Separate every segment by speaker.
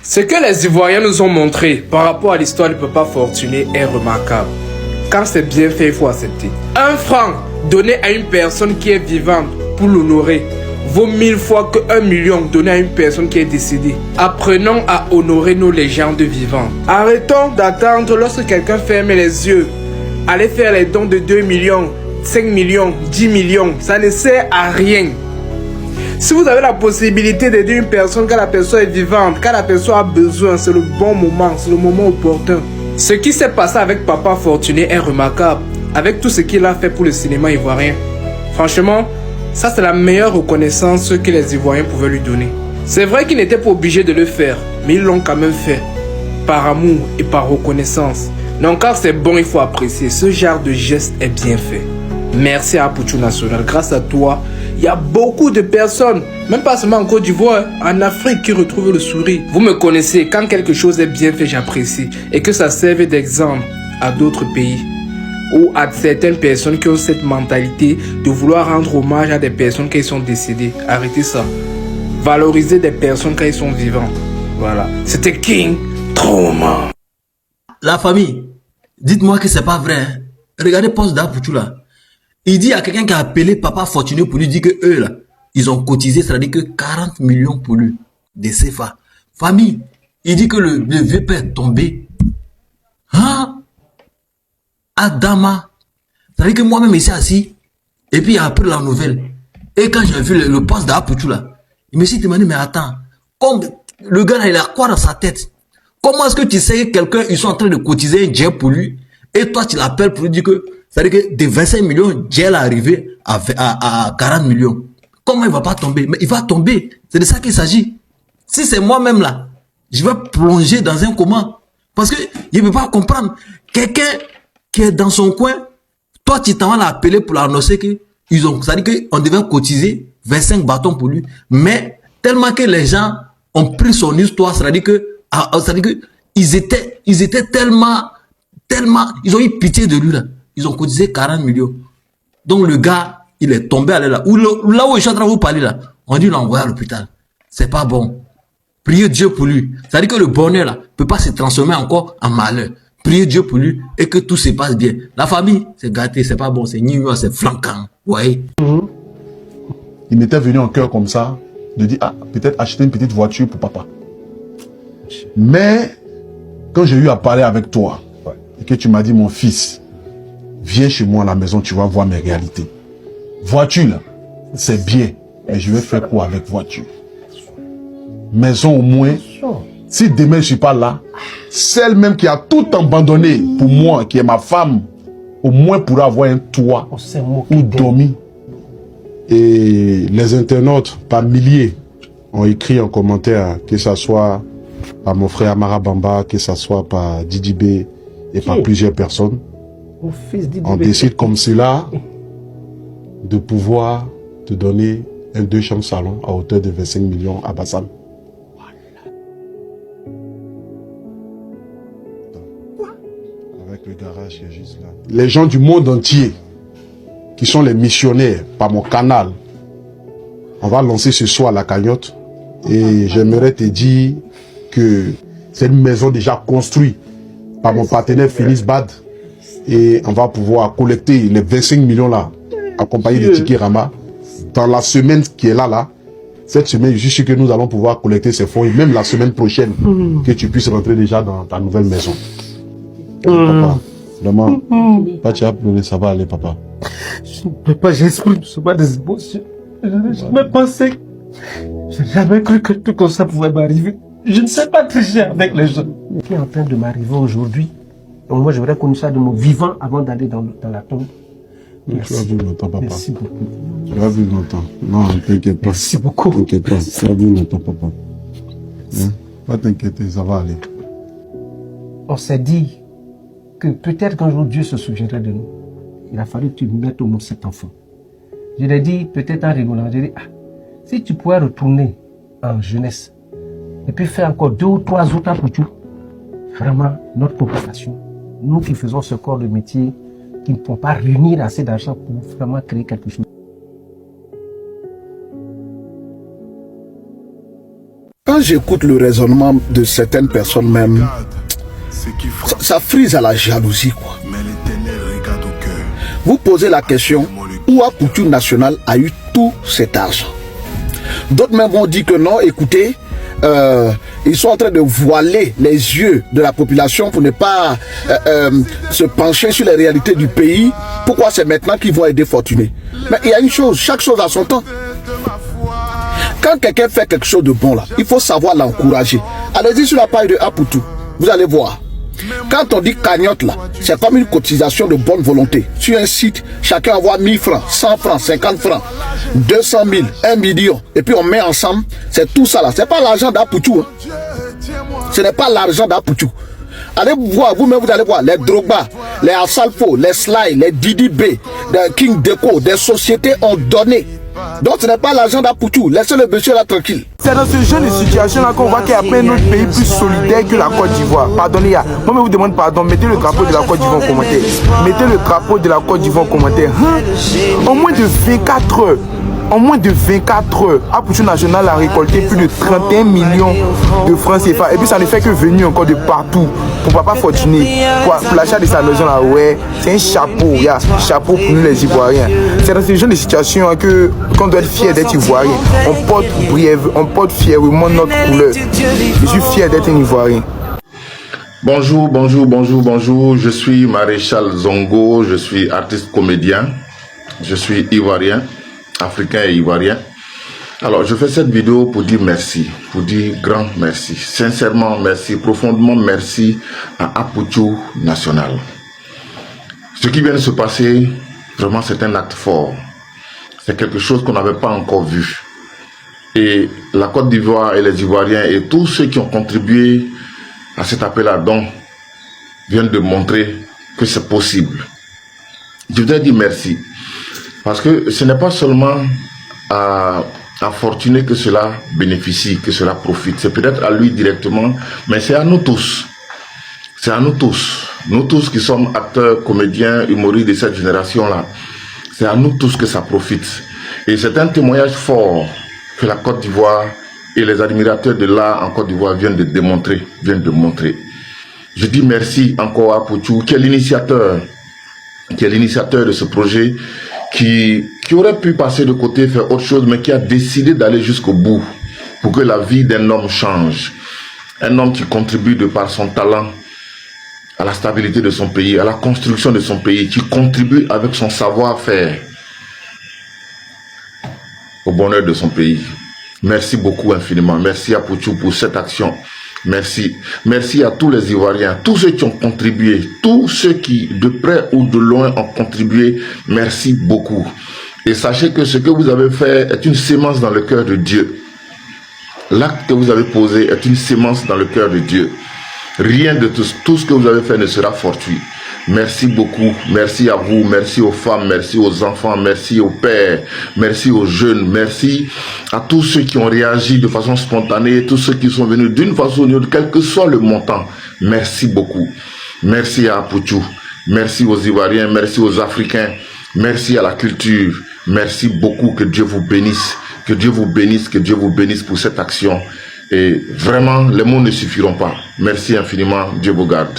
Speaker 1: Ce que les Ivoiriens nous ont montré par rapport à l'histoire du papa fortuné est remarquable. Quand c'est bien fait, il faut accepter. 1 franc donné à une personne qui est vivante pour l'honorer vaut 1000 fois que 1 million donné à une personne qui est décédée. Apprenons à honorer nos légendes vivantes. Arrêtons d'attendre lorsque quelqu'un ferme les yeux. Allez faire les dons de 2 millions, 5 millions, 10 millions. Ça ne sert à rien. Si vous avez la possibilité d'aider une personne quand la personne est vivante, quand la personne a besoin, c'est le bon moment, c'est le moment opportun. Ce qui s'est passé avec Papa Fortuné est remarquable, avec tout ce qu'il a fait pour le cinéma ivoirien. Franchement, ça c'est la meilleure reconnaissance que les Ivoiriens pouvaient lui donner. C'est vrai qu'ils n'étaient pas obligés de le faire, mais ils l'ont quand même fait, par amour et par reconnaissance. Donc quand c'est bon, il faut apprécier, ce genre de geste est bien fait. Merci à Pouchou National, grâce à toi, il y a beaucoup de personnes, même pas seulement en Côte d'Ivoire, en Afrique qui retrouvent le sourire. Vous me connaissez, quand quelque chose est bien fait, j'apprécie. Et que ça serve d'exemple à d'autres pays. Ou à certaines personnes qui ont cette mentalité de vouloir rendre hommage à des personnes qui sont décédées. Arrêtez ça. Valoriser des personnes quand ils sont vivants. Voilà. C'était King Trauma.
Speaker 2: La famille, dites-moi que c'est pas vrai. Hein. Regardez poste d'Apouchou là. Il dit à quelqu'un qui a appelé Papa Fortuné pour lui dire que eux là, ils ont cotisé, c'est-à-dire que 40 millions pour lui, des CFA. Famille, il dit que le vieux père est tombé. Hein? Adama. C'est-à-dire que moi-même ici assis, et puis il a appris la nouvelle. Et quand j'ai vu le poste d'Apouchou là, il me s'est demandé, mais attends, comme le gars là, il a quoi dans sa tête? Comment est-ce que tu sais que quelqu'un, ils sont en train de cotiser un jet pour lui, et toi tu l'appelles pour lui dire que c'est-à-dire que de 25 millions, Dieu est arrivé à 40 millions. Comment il va pas tomber? Mais il va tomber. C'est de ça qu'il s'agit. Si c'est moi-même là, je vais plonger dans un coma. Parce que je ne peux pas comprendre. Quelqu'un qui est dans son coin, toi tu t'en vas l'appeler pour l'annoncer que ils ont, c'est-à-dire qu'on devait cotiser 25 bâtons pour lui. Mais tellement que les gens ont pris son histoire, c'est-à-dire que ils étaient tellement, ils ont eu pitié de lui là. Ils ont cotisé 40 millions. Donc le gars, il est tombé à là. Là où je suis en train de vous parler là, on dit l'envoyer à l'hôpital. C'est pas bon. Priez Dieu pour lui. C'est-à-dire que le bonheur là, peut pas se transformer encore en malheur. Priez Dieu pour lui et que tout se passe bien. La famille, c'est gâté, c'est pas bon, c'est nul, c'est flanquant. Vous voyez?
Speaker 3: Il m'était venu en cœur comme ça, de dire, ah, peut-être acheter une petite voiture pour papa. Mais, quand j'ai eu à parler avec toi, et que tu m'as dit, mon fils, viens chez moi à la maison, tu vas voir mes réalités. Voiture, là, c'est bien, mais je vais faire quoi avec voiture? Maison au moins, si demain je suis pas là, celle même qui a tout abandonné pour moi, qui est ma femme, au moins pourra avoir un toit où dormir. Et les internautes, par milliers, ont écrit en commentaire, que ce soit par mon frère Amara Bamba, que ce soit par Didi B et par plusieurs personnes. On décide comme cela de pouvoir te donner un 2 chambres salon à hauteur de 25 millions à Bassam. Avec le garage qui est juste là. Les gens du monde entier qui sont les missionnaires par mon canal, on va lancer ce soir la cagnotte et j'aimerais te dire que c'est une maison déjà construite par mon partenaire Félix Bad et on va pouvoir collecter les 25 millions là accompagnés de tickets Rama dans la semaine qui est là. Cette semaine, je suis sûr que nous allons pouvoir collecter ces fonds et même la semaine prochaine que tu puisses rentrer déjà dans ta nouvelle maison. Papa, vraiment, pas tu as pleuré, ça va aller papa.
Speaker 4: Je ne peux pas, j'exprime souvent des émotions. Je n'ai jamais pensé, je n'ai jamais cru que tout comme ça pouvait m'arriver. Je ne sais pas tricher avec les gens. Ce qui est en train de m'arriver aujourd'hui, donc moi j'aurais connu ça de mon vivant avant d'aller dans la tombe.
Speaker 3: Merci. Tu vas vivre longtemps, papa.
Speaker 4: Merci beaucoup.
Speaker 3: Tu vas vivre longtemps. Non, ne t'inquiète pas.
Speaker 4: Merci beaucoup.
Speaker 3: T'inquiète pas, tu vas vivre longtemps, papa. Hein? Pas t'inquiéter, ça va aller.
Speaker 4: On s'est dit que peut-être qu'un jour Dieu se souviendrait de nous. Il a fallu que tu mettes au monde cet enfant. Je l'ai dit, peut-être en rigolant, j'ai dit, ah, si tu pouvais retourner en jeunesse, et puis faire encore 2 ou 3 autres pour tout, vraiment, notre population, nous qui faisons ce corps de métier, qui ne pouvons pas réunir assez d'argent pour vraiment créer quelque chose.
Speaker 5: quand j'écoute le raisonnement de certaines personnes même, ça frise à la jalousie, quoi. Vous posez la question, où Apoutu National a eu tout cet argent? D'autres même vont dire que non, écoutez, ils sont en train de voiler les yeux de la population pour ne pas se pencher sur les réalités du pays. Pourquoi c'est maintenant qu'ils vont aider Fortuné? Mais il y a une chose, chaque chose a son temps. Quand quelqu'un fait quelque chose de bon là, il faut savoir l'encourager. Allez-y sur la page de Apoutu, vous allez voir. Quand on dit cagnotte là, c'est comme une cotisation de bonne volonté. Sur un site, chacun envoie 1000 francs, 100 francs, 50 francs, 200 000, 1 million. Et puis on met ensemble, c'est tout ça là. C'est pas l'argent d'Apoutu. Hein. Ce n'est pas l'argent d'Apoutu. Allez voir, vous-même vous allez voir, les Drogba, les Asalfo, les Sly, les Didi B, les King Deco, des sociétés ont donné. Donc ce n'est pas l'argent d'Apoutu. Laissez le monsieur là tranquille.
Speaker 6: C'est dans ce genre de situation là qu'on voit qu'il y a plein d'autres pays plus solidaires que la Côte d'Ivoire. Pardonnez, moi je vous demande pardon, mettez le drapeau de la Côte d'Ivoire en commentaire. Mettez le drapeau de la Côte d'Ivoire en commentaire. En moins de 24 heures. En moins de 24 heures, Apoutu National a récolté plus de 31 millions de francs CFA. Et puis ça ne fait que venir encore de partout. Pour Papa Fortuné, pour l'achat de sa maison là, ouais, c'est un chapeau, chapeau pour nous les Ivoiriens. C'est dans ce genre de situation qu'on doit être fier d'être Ivoirien. On porte fièrement notre couleur. Je suis fier d'être un Ivoirien.
Speaker 7: Bonjour, bonjour, bonjour, bonjour. Je suis Maréchal Zongo, je suis artiste comédien, je suis Ivoirien, africain et Ivoirien. Alors, je fais cette vidéo pour dire merci, pour dire grand merci, sincèrement merci, profondément merci à Apoutu National. Ce qui vient de se passer, vraiment c'est un acte fort. C'est quelque chose qu'on n'avait pas encore vu. Et la Côte d'Ivoire et les Ivoiriens et tous ceux qui ont contribué à cet appel à don viennent de montrer que c'est possible. Je voudrais dire merci. Parce que ce n'est pas seulement à Fortuné que cela bénéficie, que cela profite. C'est peut-être à lui directement, mais c'est à nous tous. C'est à nous tous. Nous tous qui sommes acteurs, comédiens, humoristes de cette génération-là. C'est à nous tous que ça profite. Et c'est un témoignage fort que la Côte d'Ivoire et les admirateurs de l'art en Côte d'Ivoire viennent de démontrer, viennent de montrer. Je dis merci encore à Apoutu, qui est l'initiateur de ce projet, qui aurait pu passer de côté, faire autre chose, mais qui a décidé d'aller jusqu'au bout pour que la vie d'un homme change. Un homme qui contribue de par son talent à la stabilité de son pays, à la construction de son pays, qui contribue avec son savoir-faire au bonheur de son pays. Merci beaucoup infiniment. Merci à Apoutu pour cette action. Merci. Merci à tous les Ivoiriens, tous ceux qui ont contribué, tous ceux qui, de près ou de loin, ont contribué. Merci beaucoup. Et sachez que ce que vous avez fait est une sémence dans le cœur de Dieu. L'acte que vous avez posé est une sémence dans le cœur de Dieu. Rien de tout ce que vous avez fait ne sera fortuit. Merci beaucoup, merci à vous, merci aux femmes, merci aux enfants, merci aux pères, merci aux jeunes, merci à tous ceux qui ont réagi de façon spontanée, tous ceux qui sont venus d'une façon ou d'une autre, quel que soit le montant. Merci beaucoup. Merci à Apoutu, merci aux Ivoiriens, merci aux Africains, merci à la culture, merci beaucoup, que Dieu vous bénisse, que Dieu vous bénisse, que Dieu vous bénisse pour cette action. Et vraiment, les mots ne suffiront pas. Merci infiniment, Dieu vous garde.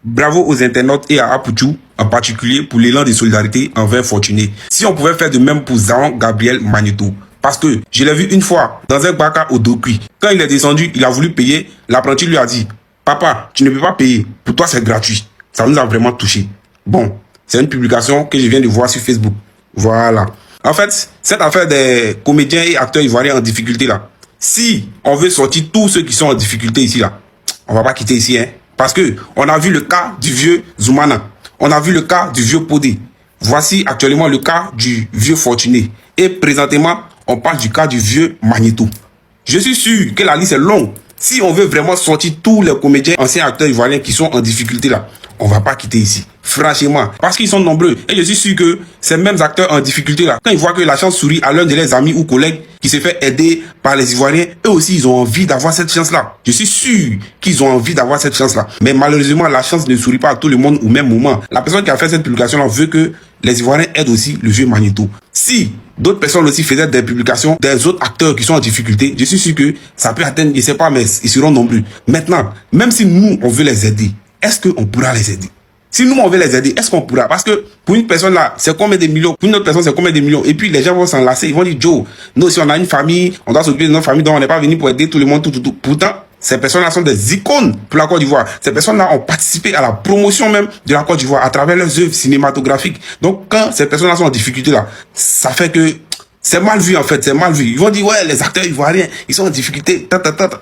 Speaker 8: Bravo aux internautes et à Apoutu, en particulier pour l'élan de solidarité envers Fortuné. Si on pouvait faire de même pour Zaron Gabriel Magneto. Parce que je l'ai vu une fois dans un baka au Dokui. Quand il est descendu, il a voulu payer. L'apprenti lui a dit, papa, tu ne peux pas payer. Pour toi, c'est gratuit. Ça nous a vraiment touché. Bon, c'est une publication que je viens de voir sur Facebook. Voilà. En fait, cette affaire des comédiens et acteurs ivoiriens en difficulté là, si on veut sortir tous ceux qui sont en difficulté ici là, on va pas quitter ici, hein. Parce que on a vu le cas du vieux Zoumana. On a vu le cas du vieux Podé. Voici actuellement le cas du vieux Fortuné. Et présentement, on parle du cas du vieux Magneto. Je suis sûr que la liste est longue. Si on veut vraiment sortir tous les comédiens, anciens acteurs ivoiriens qui sont en difficulté là, on va pas quitter ici. Franchement. Parce qu'ils sont nombreux. Et je suis sûr que ces mêmes acteurs en difficulté là, quand ils voient que la chance sourit à l'un de leurs amis ou collègues qui se fait aider par les Ivoiriens, eux aussi ils ont envie d'avoir cette chance là. Je suis sûr qu'ils ont envie d'avoir cette chance là. Mais malheureusement, la chance ne sourit pas à tout le monde au même moment. La personne qui a fait cette publication là veut que les Ivoiriens aident aussi le vieux Magneto. Si d'autres personnes aussi faisaient des publications des autres acteurs qui sont en difficulté, je suis sûr que ça peut atteindre, je ne sais pas, mais ils seront nombreux. Maintenant, même si nous, on veut les aider, est-ce qu'on pourra les aider? Si nous, on veut les aider, est-ce qu'on pourra? Parce que pour une personne là, c'est combien de millions? Pour une autre personne, c'est combien de millions? Et puis les gens vont s'enlacer, ils vont dire, Joe, nous, si on a une famille, on doit s'occuper de notre famille, donc on n'est pas venu pour aider tout le monde, tout. Pourtant, ces personnes-là sont des icônes pour la Côte d'Ivoire. Ces personnes-là ont participé à la promotion même de la Côte d'Ivoire à travers leurs œuvres cinématographiques. Donc, quand ces personnes-là sont en difficulté là, ça fait que c'est mal vu en fait, c'est mal vu. Ils vont dire, ouais, les acteurs ivoiriens, ils sont en difficulté,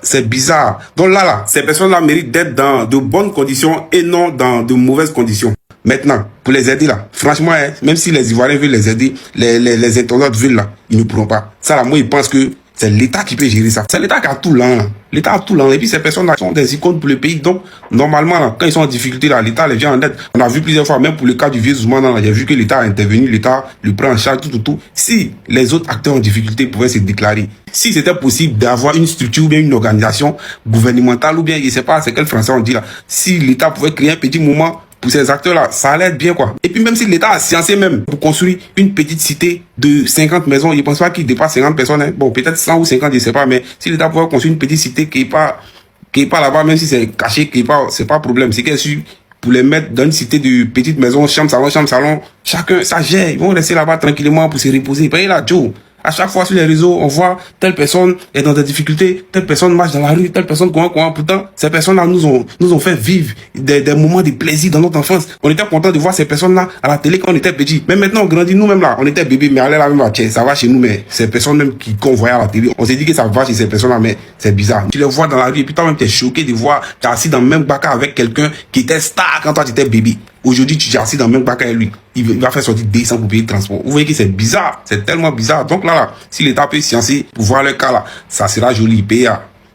Speaker 8: c'est bizarre. Donc là, ces personnes-là méritent d'être dans de bonnes conditions et non dans de mauvaises conditions. Maintenant, pour les aider là, franchement, même si les Ivoiriens veulent les aider, les internautes veulent là, ils ne pourront pas. Ça là, moi, ils pensent que c'est l'État qui peut gérer ça. C'est l'État qui a tout là. L'État a tout là. Et puis ces personnes-là sont des icônes pour le pays. Donc, normalement, là, quand ils sont en difficulté, là, l'État les vient en aide. On a vu plusieurs fois, même pour le cas du vieux Zoumana, il y a vu que l'État a intervenu, l'État le prend en charge, tout. Si les autres acteurs en difficulté pouvaient se déclarer, si c'était possible d'avoir une structure ou bien une organisation gouvernementale ou bien, je ne sais pas, c'est quel français on dit là, si l'État pouvait créer un petit moment pour ces acteurs-là, ça allait être bien, quoi. Et puis même si l'État a sciencé même pour construire une petite cité de 50 maisons, je ne pense pas qu'il dépasse 50 personnes, hein. Bon, peut-être 100 ou 50, je ne sais pas, mais si l'État pouvait construire une petite cité qui est pas là-bas, même si c'est caché, c'est pas problème, c'est qu'elle suit pour les mettre dans une cité de petites maisons, chambre, salon, chacun, ça gère, ils vont rester là-bas tranquillement pour se reposer. Voyez là, Joe. À chaque fois sur les réseaux, on voit telle personne est dans des difficultés, telle personne marche dans la rue, telle personne comment. Pourtant, ces personnes-là nous ont fait vivre des moments de plaisir dans notre enfance. On était content de voir ces personnes-là à la télé quand on était petit. Mais maintenant, on grandit nous-mêmes là. On était bébé, mais allez là même, tiens, ça va chez nous, mais ces personnes même qu'on voyait à la télé, on s'est dit que ça va chez ces personnes-là, mais c'est bizarre. Tu les vois dans la rue et puis toi-même, t'es choqué de voir, t'es assis dans le même bac avec quelqu'un qui était star quand toi, tu étais bébé. Aujourd'hui, tu es assis dans le même bac avec lui. Il va faire sortir 200 pour payer le transport. Vous voyez que c'est bizarre. C'est tellement bizarre. Donc là, si l'État peut sciencer pour voir le cas là, ça sera joli.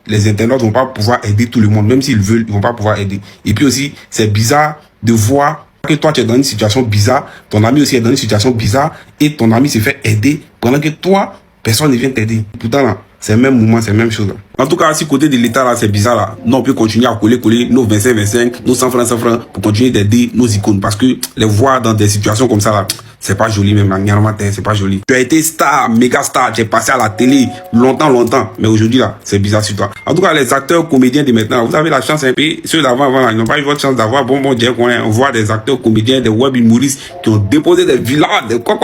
Speaker 8: Les internautes vont pas pouvoir aider tout le monde. Même s'ils veulent, ils vont pas pouvoir aider. Et puis aussi, c'est bizarre de voir que toi, tu es dans une situation bizarre. Ton ami aussi est dans une situation bizarre. Et ton ami se fait aider pendant que toi, personne ne vient t'aider. Pourtant là, c'est le même mouvement, c'est la même chose. Là. En tout cas, si côté de l'État, là, c'est bizarre, là. Nous, on peut continuer à coller nos 25, nos 100 francs, pour continuer d'aider nos icônes. Parce que les voir dans des situations comme ça, là, c'est pas joli, même, là. C'est pas joli. Tu as été star, méga star, tu es passé à la télé longtemps. Mais aujourd'hui, là, c'est bizarre sur toi. En tout cas, les acteurs, comédiens de maintenant, vous avez la chance un peu. Ceux d'avant, là, ils n'ont pas eu votre chance d'avoir on voit des acteurs, comédiens, des web humoristes qui ont déposé des villas, des quoi,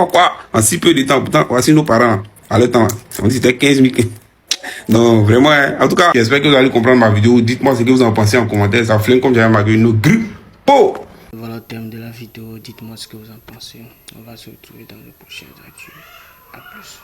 Speaker 8: en si peu de temps. Pourtant, voici nos parents, là. À le temps, on dit c'était 15 000. Non, vraiment, hein. En tout cas, j'espère que vous allez comprendre ma vidéo. Dites-moi ce que vous en pensez en commentaire. Ça flingue comme j'avais ma gueule. Nos grippes.
Speaker 9: Voilà le thème de la vidéo. Dites-moi ce que vous en pensez. On va se retrouver dans le prochain actu. A plus.